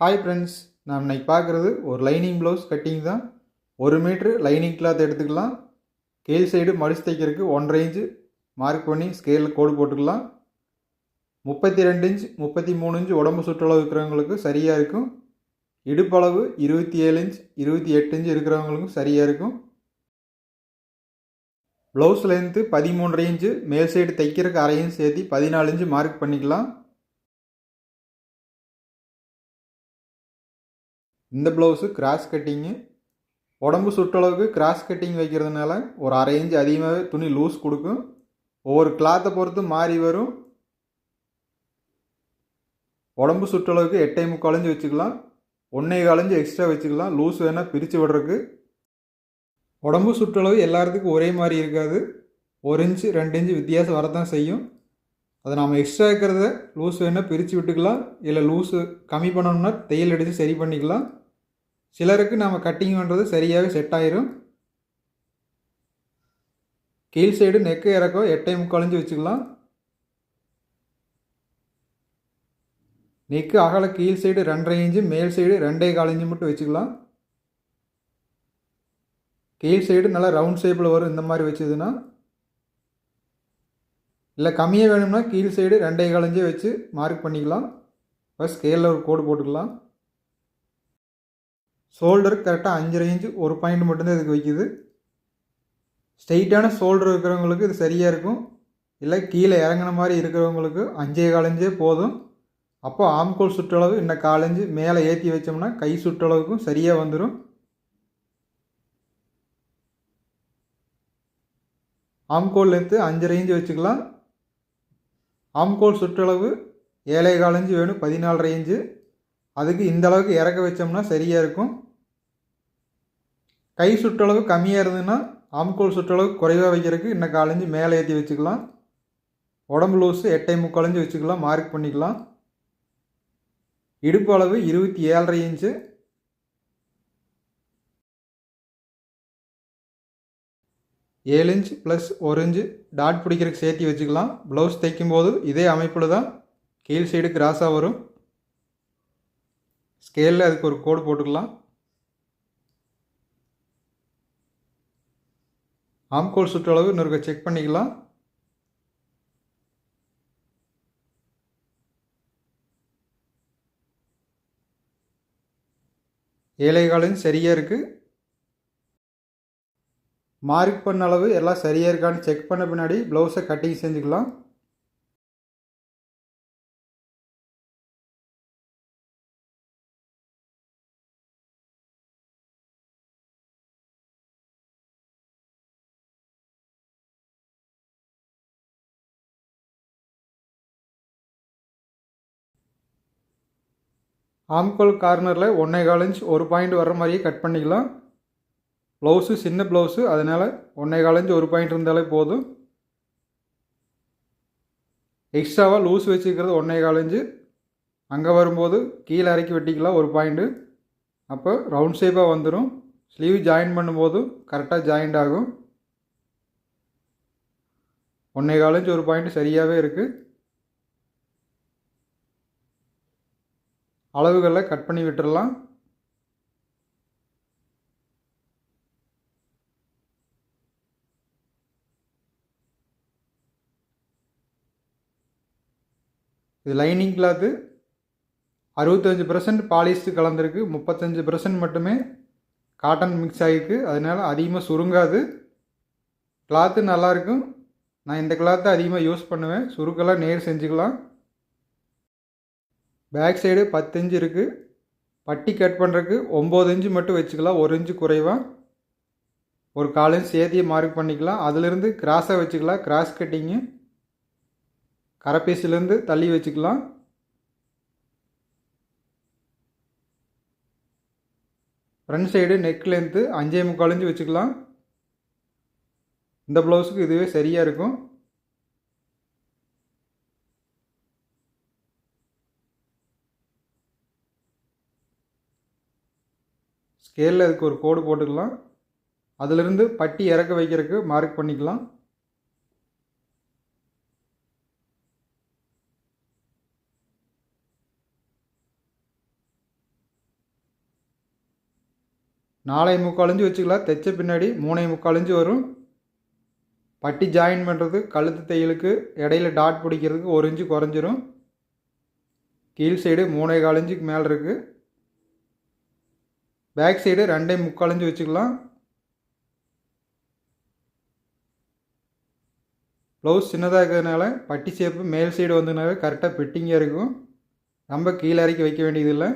Hi friends, நாம் இன்னைக்கு பார்க்குறது ஒரு லைனிங் ப்ளவுஸ் கட்டிங் தான். 1 மீட்ரு லைனிங் கிளாத் எடுத்துக்கலாம். கீழ் சைடு மடிச்சு தைக்கிறதுக்கு 1.5 இன்ச்சு மார்க் பண்ணி ஸ்கேலில் கோடு போட்டுக்கலாம். 32 இன்ச் 33 இன்ச் உடம்பு சுற்றளவு இருக்கிறவங்களுக்கு சரியாக இருக்கும். இடுப்பளவு 27 இன்ச் 28 இன்ச் இருக்கிறவங்களுக்கும் சரியாக இருக்கும். ப்ளவுஸ் லென்த்து 13.5 இன்ச்சு, மேல் சைடு தைக்கிறதுக்கு 1/2 இன்ச் சேர்த்து 14 இன்ச்சு மார்க் பண்ணிக்கலாம். இந்த ப்ளவுஸு கிராஸ் கட்டிங்கு. உடம்பு சுற்றளவுக்கு கிராஸ் கட்டிங் வைக்கிறதுனால ஒரு 1/2 இன்ச் அதிகமாகவே துணி லூஸ் கொடுக்கும். ஒவ்வொரு கிளாத்தை பொறுத்து மாறி வரும். உடம்பு சுற்றளவுக்கு 8.75 இன்ச் வச்சுக்கலாம். 1.25 இன்ச் எக்ஸ்ட்ரா வச்சுக்கலாம், லூஸ் வேணால் பிரித்து விடுறதுக்கு. உடம்பு சுற்றளவு எல்லாத்துக்கும் ஒரே மாதிரி இருக்காது. 1 இன்ச்சு 2 இன்ச்சு வித்தியாசம் வரதான் செய்யும். அதை நாம் எக்ஸ்ட்ரா இருக்கிறத லூஸ் வேணால் பிரித்து விட்டுக்கலாம், இல்லை லூஸு கம்மி பண்ணணும்னா தையல் அடித்து சரி பண்ணிக்கலாம். சிலருக்கு நம்ம கட்டிங் பண்ணுறது சரியாகவே செட் ஆயிரும். கீழ் சைடு நெக்கு இறக்கம் 8.75 இன்ச் வச்சுக்கலாம். நெக்கு அகல கீழ் சைடு 2.5 இன்ச்சு, மேல் சைடு 2.25 இன்ச்சு மட்டும் வச்சுக்கலாம். கீழ் சைடு நல்லா ரவுண்ட் ஷேப்பில் வரும். இந்த மாதிரி வச்சதுன்னா, இல்லை கம்மியாக வேணும்னா கீழ் சைடு 2.25 இன்ச்சே வச்சு மார்க் பண்ணிக்கலாம். ஃபஸ்ட் ஸ்கேலில் ஒரு கோடு போட்டுக்கலாம். ஷோல்டருக்கு கரெக்டாக 5.5 இன்ச்சு ஒரு பாயிண்ட் மட்டும்தான் இதுக்கு வைக்குது. ஸ்ட்ரெயிட்டான ஷோல்டர் இருக்கிறவங்களுக்கு இது சரியாக இருக்கும். இல்லை கீழே இறங்கின மாதிரி இருக்கிறவங்களுக்கு 5.25 இன்ச்சே போதும். அப்போ ஆம்கோல் சுற்றளவு இன்னும் 1/4 இன்ச்சு மேலே ஏற்றி வச்சோம்னா கை சுற்றளவுக்கும் சரியாக வந்துடும். ஆம்கோல் லென்த்து 5.5 இன்ச்சு வச்சுக்கலாம். ஆம்கோல் சுற்றளவு 7.25 இன்ச்சு வேணும், 14.5 இன்ச்சு. அதுக்கு இந்த அளவுக்கு இறக்க வச்சோம்னா சரியாக இருக்கும். கை சுற்றளவு கம்மியாக இருந்ததுன்னா ஆம்கோல் சுற்றளவு குறைவாக வைக்கிறதுக்கு இன்னும் 1/4 இன்ச்சு மேலே ஏற்றி வச்சுக்கலாம். உடம்பு லூஸு 8.75 இன்ச்சு வச்சுக்கலாம், மார்க் பண்ணிக்கலாம். இடுப்பு அளவு 27.5 இன்ச்சு. ஏழு இன்ச் ப்ளஸ் 1 இன்ச்சு டாட் பிடிக்கிறதுக்கு சேர்த்து வச்சுக்கலாம். ப்ளவுஸ் தைக்கும்போது இதே அமைப்பில் தான் கீழ் சைடு கிராஸாக வரும். ஸ்கேலில் அதுக்கு ஒரு கோடு போட்டுக்கலாம். ஆம்கோல் சுற்றளவு இன்னொரு செக் பண்ணிக்கலாம். ஏழைகாலும் சரியாக இருக்குது. மார்க் பண்ண அளவு எல்லாம் சரியாக இருக்கான்னு செக் பண்ண பின்னாடி ப்ளவுஸை கட்டிங் செஞ்சுக்கலாம். ஆம்கோல் கார்னரில் 1.25 இன்ச் ஒரு பாயிண்ட் வர்ற மாதிரியே கட் பண்ணிக்கலாம். ப்ளவுஸு சின்ன ப்ளவுஸு, அதனால் 1.25 இன்ச் ஒரு பாயிண்ட் இருந்தாலே போதும். எக்ஸ்ட்ராவாக லூஸ் வச்சுக்கிறது 1.25 இன்ச்சு. அங்கே வரும்போது கீழே இறக்கி வெட்டிக்கலாம் ஒரு பாயிண்ட்டு. அப்போ ரவுண்ட் ஷேப்பாக வந்துடும். ஸ்லீவ் ஜாயின் பண்ணும்போது கரெக்டாக ஜாயிண்ட் ஆகும். 1.25 இன்ச் ஒரு பாயிண்ட் சரியாகவே இருக்குது. அளவுகளில் கட் பண்ணி விட்டுடலாம். இது லைனிங் கிளாத்து 65% பாலிஸ்டு கலந்துருக்கு, 35% மட்டுமே காட்டன் மிக்ஸ் ஆகிருக்கு. அதனால் அதிகமாக சுருங்காது. கிளாத்து நல்லாயிருக்கும். நான் இந்த கிளாத்தை அதிகமாக யூஸ் பண்ணுவேன். சுருக்கெல்லாம் நேர் செஞ்சுக்கலாம். பேக் சைடு 10 இன்ச்சு இருக்குது. பட்டி கட் பண்ணுறதுக்கு 9 இன்ச்சு மட்டும் வச்சுக்கலாம், 1 இன்ச்சு குறைவாக. ஒரு 1/4 இன்ச் சேர்த்தியை மார்க் பண்ணிக்கலாம். அதிலிருந்து கிராஸாக வச்சுக்கலாம். கிராஸ் கட்டிங்கு கரைப்பீஸ்லேருந்து தள்ளி வச்சுக்கலாம். Front side neck length 5.25 inch வச்சுக்கலாம். இந்த ப்ளவுஸுக்கு இதுவே சரியாக இருக்கும். ஸ்கேலில் அதுக்கு ஒரு கோடு போட்டுக்கலாம். அதிலிருந்து பட்டி இறக்க வைக்கிறதுக்கு மார்க் பண்ணிக்கலாம். 4.25 இன்ச்சு வச்சுக்கலாம். தைச்ச பின்னாடி 3.25 இன்ச்சு வரும். பட்டி ஜாயின் பண்ணுறது கழுத்து தையலுக்கு இடையில டாட் பிடிக்கிறதுக்கு 1 இன்ச்சு குறைஞ்சிரும். கீழ் சைடு 3.25 இன்ச்சுக்கு மேலே இருக்குது. பேக் சைடு 2.25 இன்ச்சு வச்சுக்கலாம். ப்ளவுஸ் சின்னதாக இருக்கிறதுனால பட்டி ஷேப்பு மேல் சைடு வந்ததுனாவே கரெக்டாக ஃபிட்டிங்காக இருக்கும். ரொம்ப கீழே இறக்கி வைக்க வேண்டியதில்லை.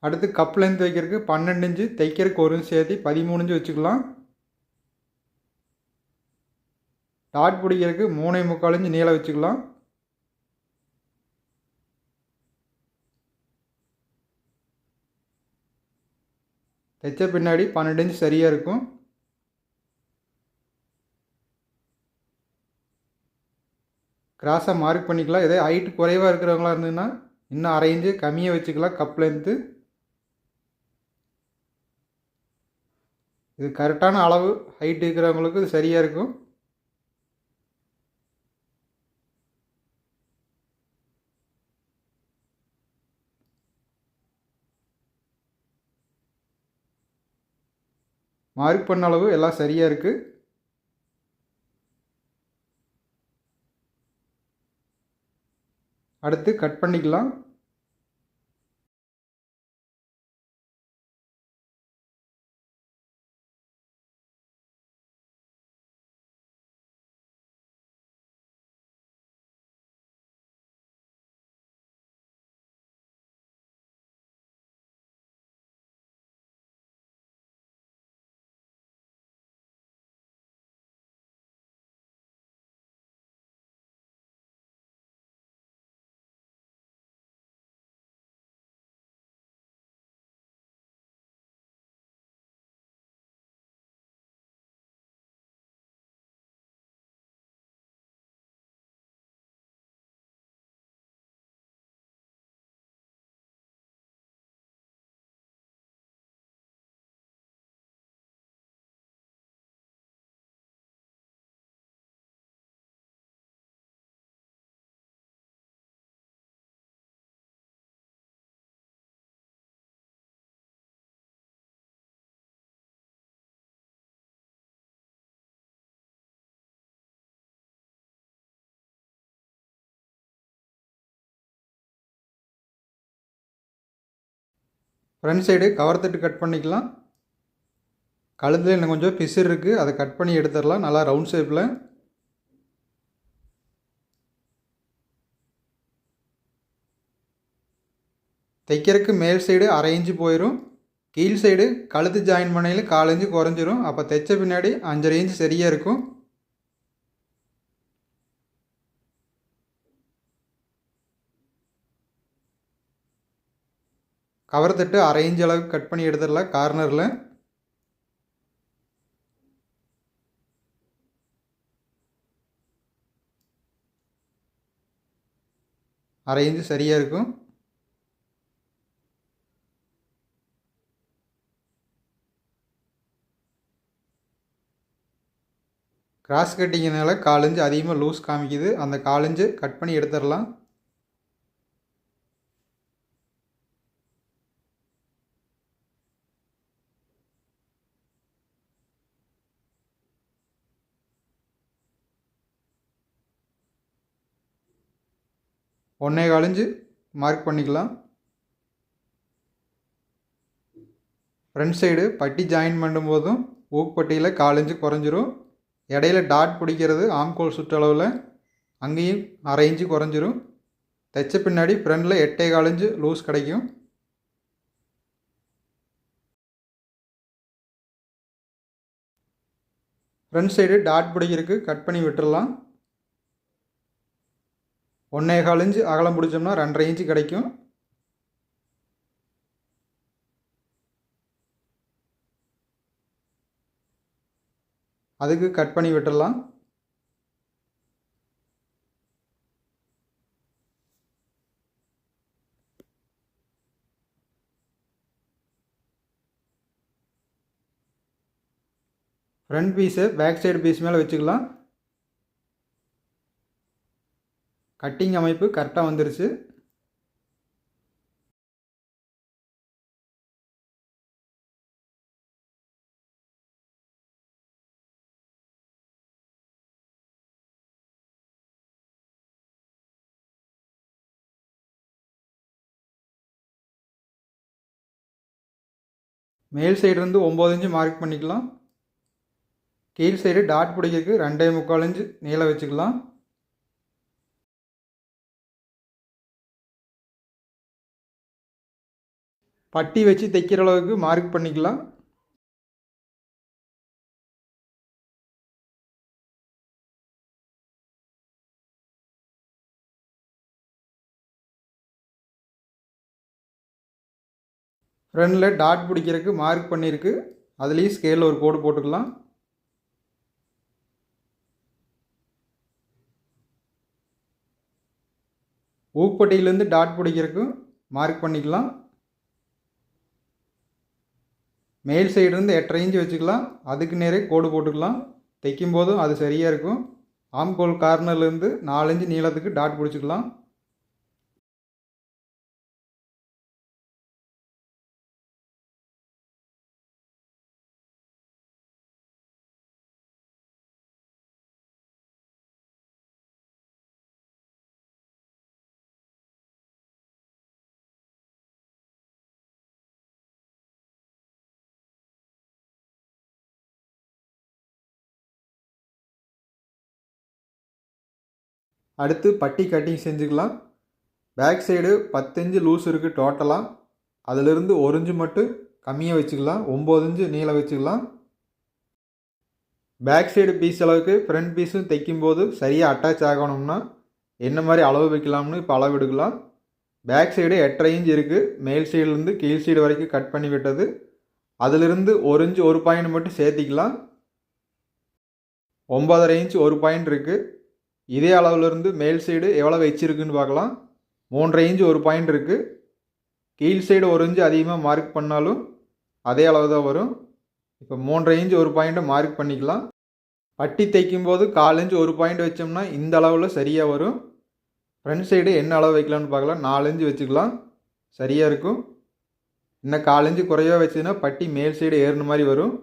அடுத்து கப் லென்த் வைக்கிறதுக்கு 12 இன்ச்சு, தைக்கிறதுக்கு 1 இன்ச்சு சேர்த்து 13 இன்ச்சு வச்சுக்கலாம். டாட் பிடிக்கிறதுக்கு 3.25 இன்ச்சு நீளம் வச்சுக்கலாம். தைச்ச பின்னாடி 12 இன்ச்சு சரியாக இருக்கும். கிராஸாக மார்க் பண்ணிக்கலாம். இதே ஹைட்டு குறைவாக இருக்கிறவங்களா இருந்ததுன்னா இன்னும் 1/2 இன்ச்சு கம்மியாக வச்சுக்கலாம் கப் லென்த்து. இது கரெக்டான அளவு ஹைட் இருக்கிறவங்களுக்கு இது சரியாக இருக்கும். மார்க் பண்ண அளவு எல்லாம் சரியாக இருக்குது. அடுத்து கட் பண்ணிக்கலாம். ஃப்ரண்ட் சைடு கவர் தட்டு கட் பண்ணிக்கலாம். கழுத்தில் இன்னும் கொஞ்சம் பிசிறு இருக்குது, அதை கட் பண்ணி எடுத்துடலாம் நல்லா ரவுண்ட் ஷேப்பில். தைக்கிறதுக்கு மேல் சைடு 1/2 இன்ச்சு போயிடும். கீழ் சைடு கழுத்து ஜாயின் பண்ணையில் 1/4 இன்ச்சு குறைஞ்சிரும். அப்போ தைச்ச பின்னாடி 5.5 இன்ச்சு சரியாக இருக்கும். கவர் தட்டு 1/2 இன்ச்சு அளவுக்கு கட் பண்ணி எடுத்துடலாம். கார்னரில் அரை இன்ச்சு சரியாக இருக்கும். கிராஸ் கட்டிங்கனால 1/4 இன்ச்சு அதிகமாக லூஸ் காமிக்குது. அந்த 1/4 இன்ச்சு கட் பண்ணி எடுத்துடலாம். ஒன்றே 1/4 இன்ச்சு மார்க் பண்ணிக்கலாம். ஃப்ரண்ட் சைடு பட்டி ஜாயின் பண்ணும்போதும் ஊக்குப்பட்டியில் 1/4 இன்ச்சு குறைஞ்சிரும். இடையில டாட் பிடிக்கிறது ஆம்கோல் சுற்றளவில் அங்கேயும் 1/2 இன்ச்சு குறைஞ்சிரும். தைச்ச பின்னாடி ஃப்ரண்டில் 8.25 இன்ச்சு லூஸ் கிடைக்கும். ஃப்ரண்ட் சைடு டாட் பிடிக்கிறதுக்கு கட் பண்ணி விட்டுடலாம். 1.25 இன்ச்சு அகலம் பிடிச்சோம்னா 2.5 இன்ச்சு கிடைக்கும். அதுக்கு கட் பண்ணி விட்டுடலாம். ஃப்ரண்ட் பீஸை பேக் சைடு பீஸ் மேலே வச்சுக்கலாம். கட்டிங் அமைப்பு கரெக்டாக வந்துருச்சு. மேல் சைடு இருந்து 9 இன்ச்சு மார்க் பண்ணிக்கலாம். கீழ் சைடு டாட் பிடிக்கிறதுக்கு 2.25 இன்ச்சு நீளம் வச்சுக்கலாம். பட்டி வச்சு தைக்கிற அளவுக்கு மார்க் பண்ணிக்கலாம். ஃப்ரண்டில் டாட் பிடிக்கிறதுக்கு மார்க் பண்ணியிருக்கு. அதுலேயும் ஸ்கேலில் ஒரு கோடு போட்டுக்கலாம். ஊப்பட்டியிலேருந்து டாட் பிடிக்கிறதுக்கும் மார்க் பண்ணிக்கலாம். மேல் சைடுலேருந்து 8.5 இன்ச்சு வச்சுக்கலாம். அதுக்கு நேரே கோடு போட்டுக்கலாம். தைக்கும் போதும் அது சரியாக இருக்கும். ஆம்கோல் கார்னர்லேருந்து 4 இன்ச்சு நீளத்துக்கு டாட் பிடிச்சிக்கலாம். அடுத்து பட்டி கட்டிங் செஞ்சுக்கலாம். பேக் சைடு 10 இன்ச்சு லூஸ் இருக்குது டோட்டலாக. அதிலிருந்து 1 இன்ச்சு மட்டும் கம்மியாக வச்சுக்கலாம். 9 இன்ச்சு நீளம் வச்சுக்கலாம். பேக் சைடு பீஸ் அளவுக்கு ஃப்ரண்ட் பீஸும் தைக்கும்போது சரியாக அட்டாச் ஆகணும்னா என்ன மாதிரி அளவு வைக்கலாம்னு இப்போ அளவு எடுக்கலாம். பேக் சைடு 8.5 இன்ச்சு இருக்குது. மேல் சைடுலேருந்து கீழ் சைடு வரைக்கும் கட் பண்ணி விட்டது. அதிலிருந்து 1 இன்ச்சு 1 பாயிண்ட் மட்டும் சேர்த்திக்கலாம். 9.5 இன்ச்சு 1 பாயிண்ட் இருக்குது. இதே அளவுலேருந்து மேல் சைடு எவ்வளோ வச்சிருக்குன்னு பார்க்கலாம். 3.5 இன்ச்சு 1 பாயிண்ட் இருக்குது. கீழ் சைடு 1 இன்ச்சு அதிகமாக மார்க் பண்ணாலும் அதே அளவு தான் வரும். இப்போ 3.5 இன்ச்சு 1 பாயிண்ட்டை மார்க் பண்ணிக்கலாம். பட்டி தைக்கும்போது 4 இன்ச்சு 1 பாயிண்ட் வச்சோம்னா இந்த அளவில் சரியாக வரும். ஃப்ரண்ட் சைடு என்ன அளவு வைக்கலாம்னு பார்க்கலாம். 4 இன்ச்சு வச்சுக்கலாம், சரியாக இருக்கும். இன்னும் 4 இன்ச்சு குறைவாக வச்சுன்னா பட்டி மேல் சைடு ஏறின மாதிரி வரும்.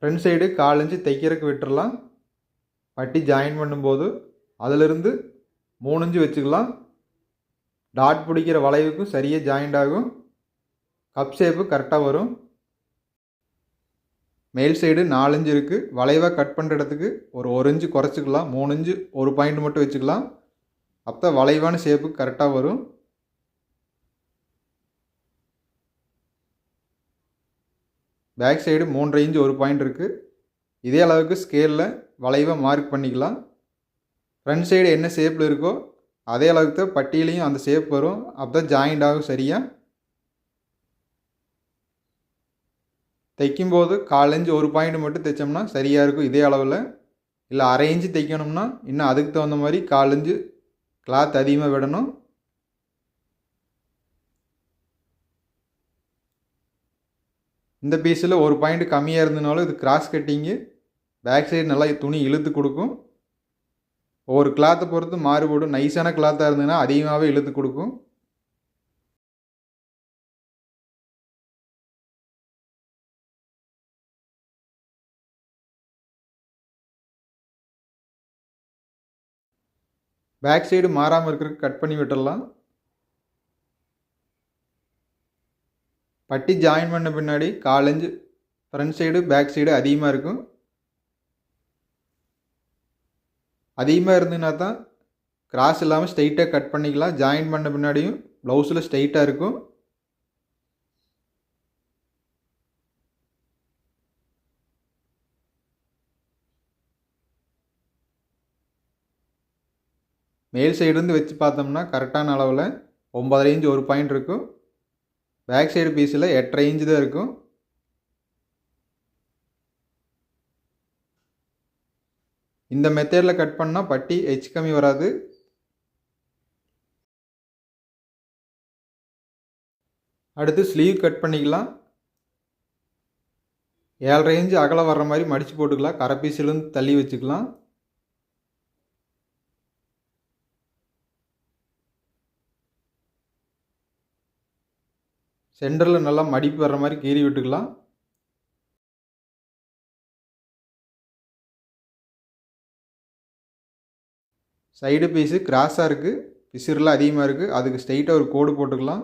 ஃப்ரண்ட் சைடு 4 இன்ச்சு தைக்கிறதுக்கு விட்டுறலாம். பட்டி ஜாயின் பண்ணும்போது அதிலிருந்து 3 இன்ச்சு வச்சுக்கலாம். டாட் பிடிக்கிற வளைவுக்கும் சரியாக ஜாயிண்ட் ஆகும். கப் ஷேப்பு கரெக்டாக வரும். மேல் சைடு 4 இன்ச்சு இருக்குது. வளைவாக கட் பண்ணுற இடத்துக்கு ஒரு 1 இன்ச்சு குறைச்சிக்கலாம். 3 இன்ச்சு 1 பாயிண்ட் மட்டும் வச்சுக்கலாம். அப்போ வளைவான ஷேப்பு கரெக்டாக வரும். பேக் சைடு 3.5 இன்ச்சு 1 பாயிண்ட் இருக்குது. இதே அளவுக்கு ஸ்கேலில் வளைவாக மார்க் பண்ணிக்கலாம். ஃப்ரண்ட் சைடு என்ன ஷேப்பில் இருக்கோ அதே அளவுக்கு தான் பட்டியிலையும் அந்த ஷேப் வரும். அப்போ தான் ஜாயிண்ட் ஆகும் சரியாக. தைக்கும்போது 4 இன்ச்சு 1 பாயிண்ட் மட்டும் தைச்சோம்னா சரியாக இருக்கும் இதே அளவில். இல்லை 1/2 இன்ச்சு தைக்கணும்னா இன்னும் அதுக்கு தகுந்த மாதிரி 4 இன்ச்சு கிளாத் அதிகமாக விடணும். இந்த பீஸில் 1 பாயிண்ட் கம்மியாக இருந்தனாலும் இது கிராஸ் கட்டிங்கு. பேக் சைடு நல்லா துணி இழுத்து கொடுக்கும். ஒவ்வொரு கிளாத்தை பொறுத்து மாறுபடும். நைஸான கிளாத்தாக இருந்ததுன்னா அதிகமாகவே இழுத்து கொடுக்கும். பேக் சைடு மாறாமல் இருக்கிறதுக்கு கட் பண்ணி விட்டுடலாம். பட்டி ஜாயின் பண்ண பின்னாடி 4 inch front side back side அதிகமாக இருக்கும். அதிகமாக இருந்ததுன்னா தான் கிராஸ் இல்லாமல் ஸ்ட்ரைட்டாக கட் பண்ணிக்கலாம். ஜாயின் பண்ண பின்னாடியும் ப்ளவுஸில் ஸ்ட்ரைட்டாக இருக்கும். மேல் சைடுலேருந்து வச்சு பார்த்தோம்னா கரெக்டான அளவில் 9.5 இன்ச்சு 1 பாயிண்ட் இருக்கும். பேக் சைடு பீஸில் 8.5 இன்ச்சு தான் இருக்கும். இந்த மெத்தடில் கட் பண்ணால் பட்டி எச் கம்மி வராது. அடுத்து ஸ்லீவ் கட் பண்ணிக்கலாம். 7.5 இன்ச்சு அகலம் வர்ற மாதிரி மடித்து போட்டுக்கலாம். கரை பீஸிலேருந்து தள்ளி வச்சுக்கலாம். சென்டரில் நல்லா மடிப்பு வர்ற மாதிரி கீறி விட்டுக்கலாம். சைடு பீஸு கிராஸாக இருக்குது, பிசிறுலாம் அதிகமாக இருக்குது. அதுக்கு ஸ்ட்ரைட்டாக ஒரு கோடு போட்டுக்கலாம்.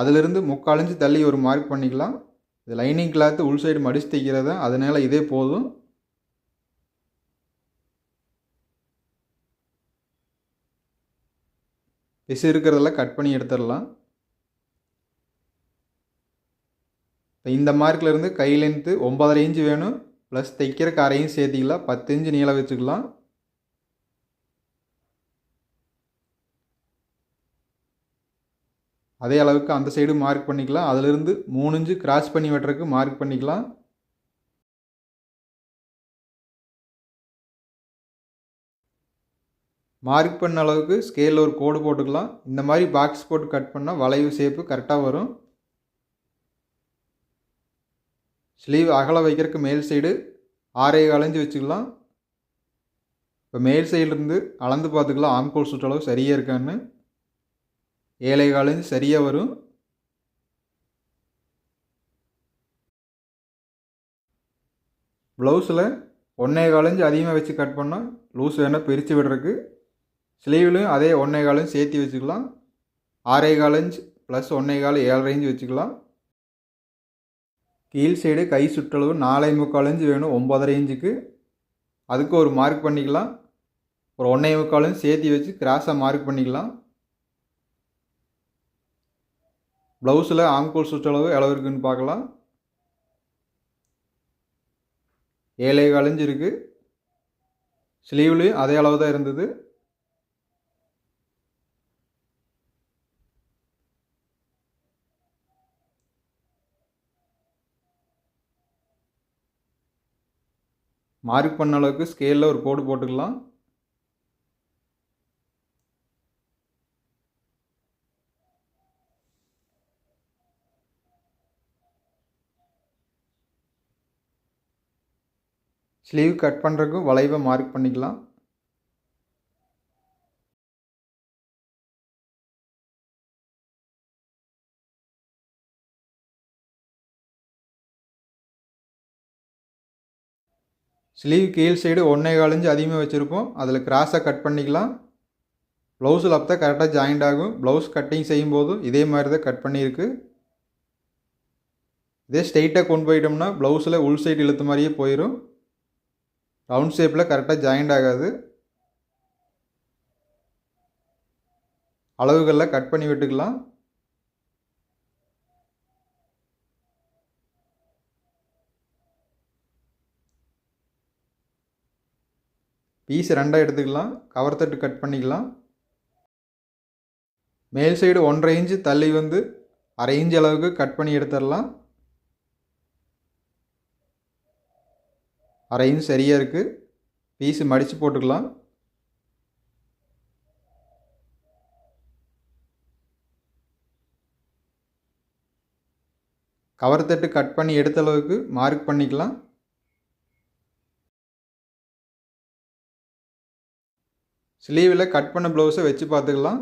அதிலிருந்து 3/4 இன்ச்சு தள்ளி ஒரு மார்க் பண்ணிக்கலாம். இது லைனிங் கிளாத்து உள் சைடு மடித்து தைக்கிறது தான், அதனால் இதே போதும். பிசு இருக்கிறதெல்லாம் கட் பண்ணி எடுத்துடலாம். இந்த மார்க்லேருந்து கை லென்த்து 9.5 இன்ச்சு வேணும், ப்ளஸ் தைக்கிற அரையும் சேர்த்திக்கலாம். 10 இன்ச்சு நீளம் வச்சுக்கலாம். அதே அளவுக்கு அந்த சைடு மார்க் பண்ணிக்கலாம். அதிலிருந்து 3 இன்ச்சு கிராஸ் பண்ணி வெட்டுறதுக்கு மார்க் பண்ணிக்கலாம். மார்க் பண்ண அளவுக்கு ஸ்கேலில் ஒரு கோடு போட்டுக்கலாம். இந்த மாதிரி பாக்ஸ் போட்டு கட் பண்ணால் வளைவு ஷேப்பு கரெக்டாக வரும். ஸ்லீவ் அகலம் வைக்கிறதுக்கு மேல் சைடு 6.25 இன்ச்சு வச்சுக்கலாம். இப்போ மேல் சைட்லேருந்து அளந்து பார்த்துக்கலாம் ஆம்கோல் சுற்றளவு சரியாக இருக்கான்னு. 7.25 இன்ச்சு சரியாக வரும். ப்ளவுஸில் 1.25 இன்ச்சு அதிகமாக வச்சு கட் பண்ணால் லூஸ் வேணால் பிரித்து விடுறதுக்கு. ஸ்லீவ்லையும் அதே 1.25 இன்ச்சு சேர்த்து வச்சுக்கலாம். 6.25 இன்ச் ப்ளஸ் 1.25 7.5 இன்ச்சு வச்சுக்கலாம். கீழ் சைடு கை சுற்றளவு 4.25 இன்ச்சு வேணும் 9.5 இன்ச்சுக்கு. அதுக்கு ஒரு மார்க் பண்ணிக்கலாம். ஒரு 1.25 இன்ச்சு சேர்த்து வச்சு கிராஸாக மார்க் பண்ணிக்கலாம். ப்ளவுஸில் ஆம்கோல் சுற்றளவு எவ்வளோ இருக்குதுன்னு பார்க்கலாம். 7.25 இன்ச்சு இருக்குது. ஸ்லீவ்லேயும் அதே அளவு தான் இருந்தது. மார்க் பண்ண அளவுக்கு ஸ்கேலில் ஒரு கோடு போட்டுக்கலாம். ஸ்லீவ் கட் பண்ணுறதுக்கு வளைவை மார்க் பண்ணிக்கலாம். ஸ்லீவ் கீழ் சைடு 1.25 இன்ச்சு அதிகமாக வச்சுருப்போம், அதில் கிராஸாக கட் பண்ணிக்கலாம். ப்ளவுஸில் அப்போ தான் கரெக்டாக ஜாயிண்ட் ஆகும். ப்ளவுஸ் கட்டிங் செய்யும்போதும் இதே மாதிரி தான் கட் பண்ணியிருக்கு. இதே ஸ்ட்ரெயிட்டாக கொண்டு போயிட்டோம்னா ப்ளவுஸில் உள் சைடு இழுத்த மாதிரியே போயிடும். ரவுண்ட் ஷேப்பில் கரெக்டாக ஜாயிண்ட் ஆகாது. அளவுகளில் கட் பண்ணி விட்டுக்கலாம். பீஸ் 2ஆக எடுத்துக்கலாம். கவர் தட்டு கட் பண்ணிக்கலாம். மேல் சைடு 1.5 இன்ச்சு தள்ளி வந்து 1/2 இன்ச்சு அளவுக்கு கட் பண்ணி எடுத்துடலாம். 1/2 இன்ச் சரியாக இருக்குது. பீஸு மடித்து போட்டுக்கலாம். கவர் தட்டு கட் பண்ணி எடுத்த அளவுக்கு மார்க் பண்ணிக்கலாம். ஸ்லீவில் கட் பண்ண ப்ளவுஸை வச்சு பார்த்துக்கலாம்.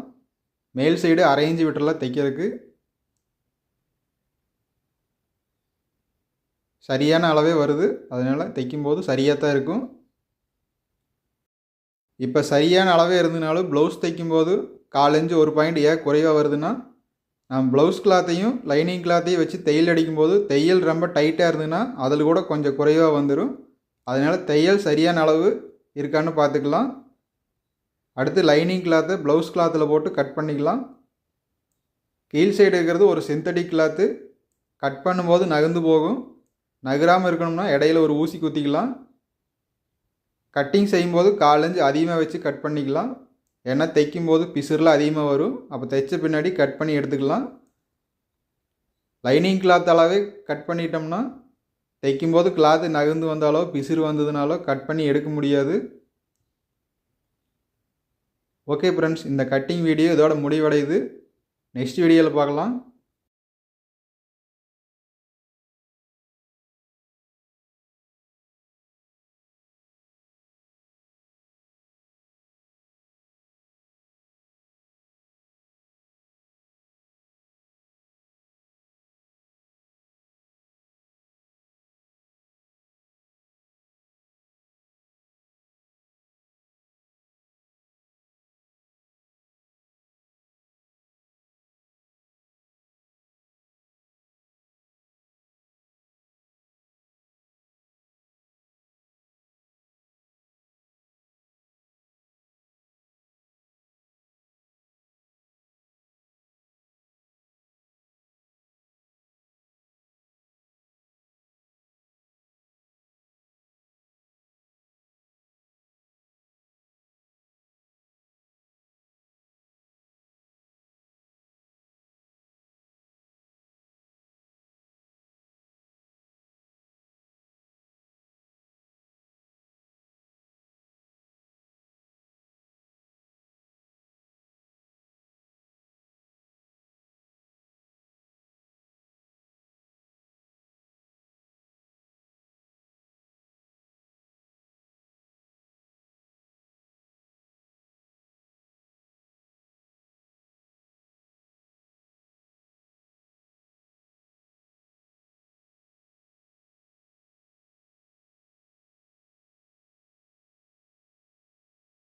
மேல் சைடு 1/2 இன்ச்சு விட்டுறலாம் தைக்கிறதுக்கு. சரியான அளவே வருது, அதனால் தைக்கும்போது சரியாக தான் இருக்கும். இப்போ சரியான அளவே இருந்ததுனாலும் ப்ளவுஸ் தைக்கும்போது 1/4 இன்ச்சு 1 பாயிண்ட் ஏன் குறைவாக வருதுன்னா, நம்ம ப்ளவுஸ் கிளாத்தையும் லைனிங் கிளாத்தையும் வச்சு தையல் அடிக்கும்போது தையல் ரொம்ப டைட்டாக இருந்ததுன்னா அதில் கூட கொஞ்சம் குறைவாக வந்துடும். அதனால் தையல் சரியான அளவு இருக்கான்னு பார்த்துக்கலாம். அடுத்து லைனிங் கிளாத்தை ப்ளவுஸ் கிளாத்தில் போட்டு கட் பண்ணிக்கலாம். கீழ் சைடு இருக்கிறது ஒரு சிந்தட்டிக் கிளாத்து. கட் பண்ணும்போது நகர்ந்து போகும். நகராமல் இருக்கணும்னா இடையில ஒரு ஊசி குத்திக்கலாம். கட்டிங் செய்யும்போது 1/4 இன்ச்சு அதிகமாக வச்சு கட் பண்ணிக்கலாம். ஏன்னா தைக்கும்போது பிசுறில் அதிகமாக வரும். அப்போ தைச்ச பின்னாடி கட் பண்ணி எடுத்துக்கலாம். லைனிங் கிளாத் அளவே கட் பண்ணிட்டோம்னா தைக்கும்போது கிளாத்து நகர்ந்து வந்தாலோ பிசுறு வந்ததுனாலோ கட் பண்ணி எடுக்க முடியாது. ஓகே ஃப்ரெண்ட்ஸ், இந்த கட்டிங் வீடியோ இதோட முடிவடையுது. நெக்ஸ்ட் வீடியோவில் பார்க்கலாம்.